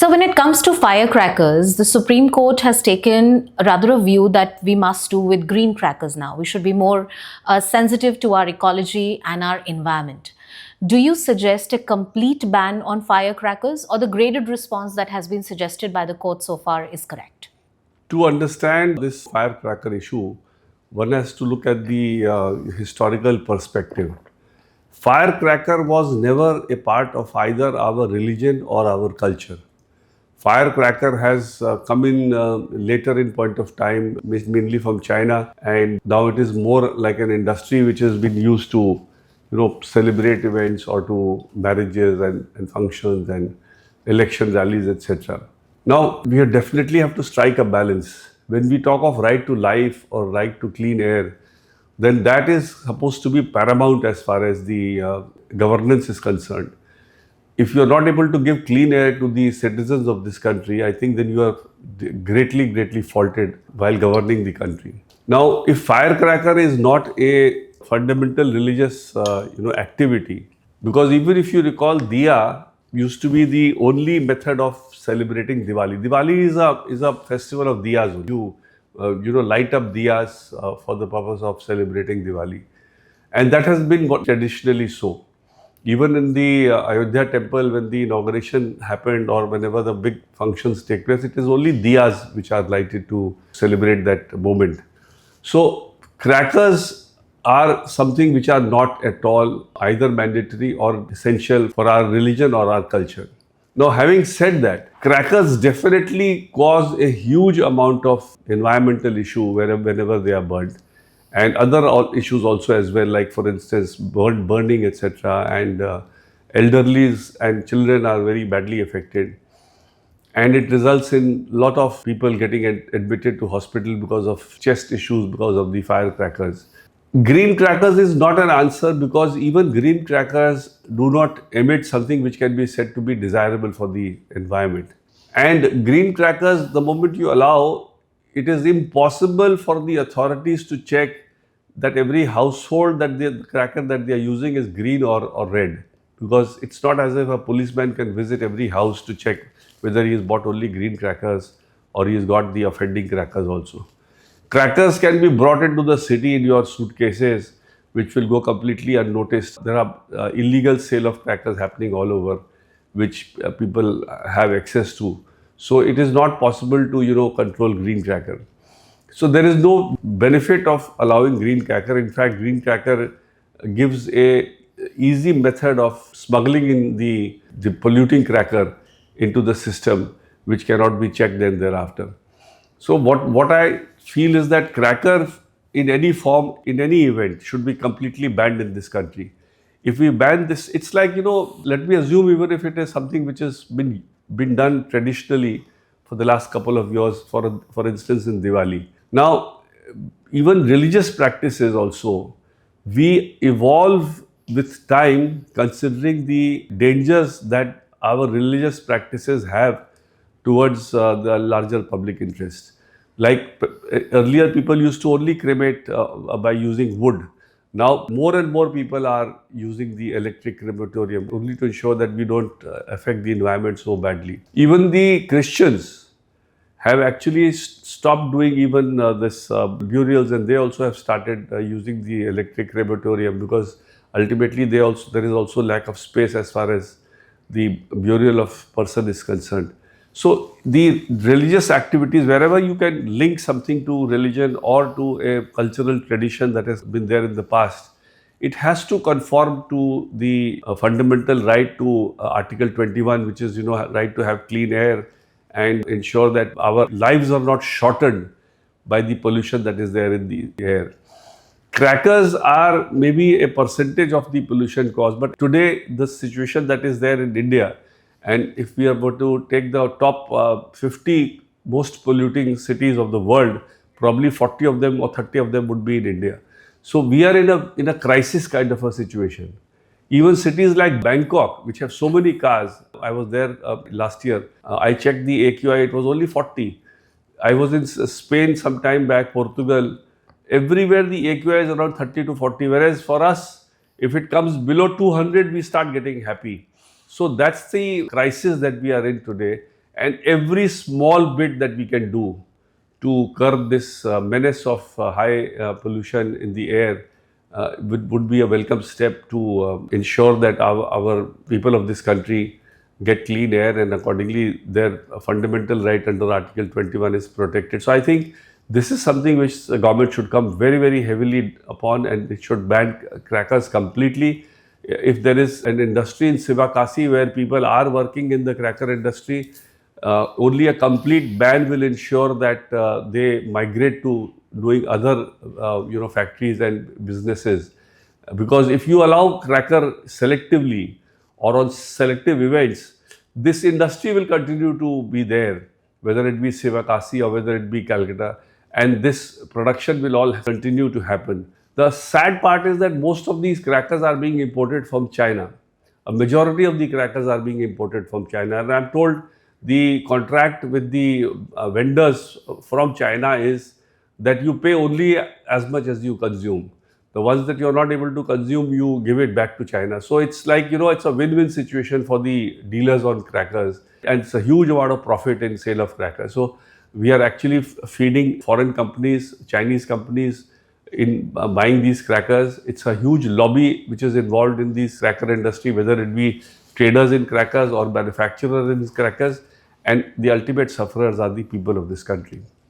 So, when it comes to firecrackers, the Supreme Court has taken rather a view that we must do with green crackers now. We should be more sensitive to our ecology and our environment. Do you suggest a complete ban on firecrackers, or the graded response that has been suggested by the court so far is correct? To understand this firecracker issue, one has to look at the historical perspective. Firecracker was never a part of either our religion or our culture. Firecracker has come in later in point of time, mainly from China, and now it is more like an industry which has been used to, celebrate events or to marriages and functions and election rallies, etc. Now, we definitely have to strike a balance. When we talk of right to life or right to clean air, then that is supposed to be paramount as far as the governance is concerned. If you are not able to give clean air to the citizens of this country, I think then you are greatly faulted while governing the country. Now, if firecracker is not a fundamental religious activity, because even if you recall, diya used to be the only method of celebrating Diwali. Diwali is a festival of diyas. You light up diyas for the purpose of celebrating Diwali, and that has been traditionally so. Even in the Ayodhya temple, when the inauguration happened or whenever the big functions take place, it is only diyas which are lighted to celebrate that moment. So crackers are something which are not at all either mandatory or essential for our religion or our culture. Now, having said that, crackers definitely cause a huge amount of environmental issue whenever they are burned, and other issues also as well, like for instance burning, etc. And elderlies and children are very badly affected, and it results in a lot of people getting admitted to hospital because of chest issues because of the firecrackers. Green crackers is not an answer, because even green crackers do not emit something which can be said to be desirable for the environment. And green crackers, the moment you allow, it is impossible for the authorities to check that every household that the cracker that they are using is green or red, because it's not as if a policeman can visit every house to check whether he has bought only green crackers or he has got the offending crackers also. Crackers can be brought into the city in your suitcases, which will go completely unnoticed. There are illegal sale of crackers happening all over, which people have access to. So it is not possible to control green cracker. So there is no benefit of allowing green cracker. In fact, green cracker gives a easy method of smuggling in the polluting cracker into the system, which cannot be checked then thereafter. So what I feel is that cracker in any form, in any event, should be completely banned in this country. If we ban this, it's like, let me assume, even if it is something which has been done traditionally for the last couple of years, for instance in Diwali. Now, even religious practices also, we evolve with time, considering the dangers that our religious practices have towards the larger public interest. Like earlier, people used to only cremate by using wood. Now, more and more people are using the electric crematorium only to ensure that we don't affect the environment so badly. Even the Christians have actually stopped doing even this burials, and they also have started using the electric crematorium, because ultimately there is also lack of space as far as the burial of person is concerned. So the religious activities, wherever you can link something to religion or to a cultural tradition that has been there in the past, it has to conform to the fundamental right to Article 21, which is right to have clean air, and ensure that our lives are not shortened by the pollution that is there in the air. Crackers are maybe a percentage of the pollution caused, but today the situation that is there in India, and if we are going to take the top 50 most polluting cities of the world, probably 40 of them or 30 of them would be in India. So we are in a crisis kind of a situation. Even cities like Bangkok, which have so many cars, I was there last year. I checked the AQI; it was only 40. I was in Spain some time back, Portugal. Everywhere the AQI is around 30 to 40, whereas for us, if it comes below 200, we start getting happy. So that's the crisis that we are in today. And every small bit that we can do to curb this menace of high pollution in the air would be a welcome step to ensure that our people of this country get clean air, and accordingly their fundamental right under Article 21 is protected. So I think this is something which the government should come very, very heavily upon, and it should ban crackers completely. If there is an industry in Sivakasi where people are working in the cracker industry, only a complete ban will ensure that they migrate to doing other factories and businesses. Because if you allow cracker selectively or on selective events, this industry will continue to be there, whether it be Sivakasi or whether it be Calcutta, and this production will all continue to happen. The sad part is that most of these crackers are being imported from China. A majority of the crackers are being imported from China, and I'm told the contract with the vendors from China is that you pay only as much as you consume. The ones that you're not able to consume, you give it back to China. So it's like, it's a win-win situation for the dealers on crackers, and it's a huge amount of profit in sale of crackers. So we are actually feeding foreign companies, Chinese companies, in buying these crackers. It's a huge lobby which is involved in this cracker industry, whether it be traders in crackers or manufacturers in crackers, and the ultimate sufferers are the people of this country.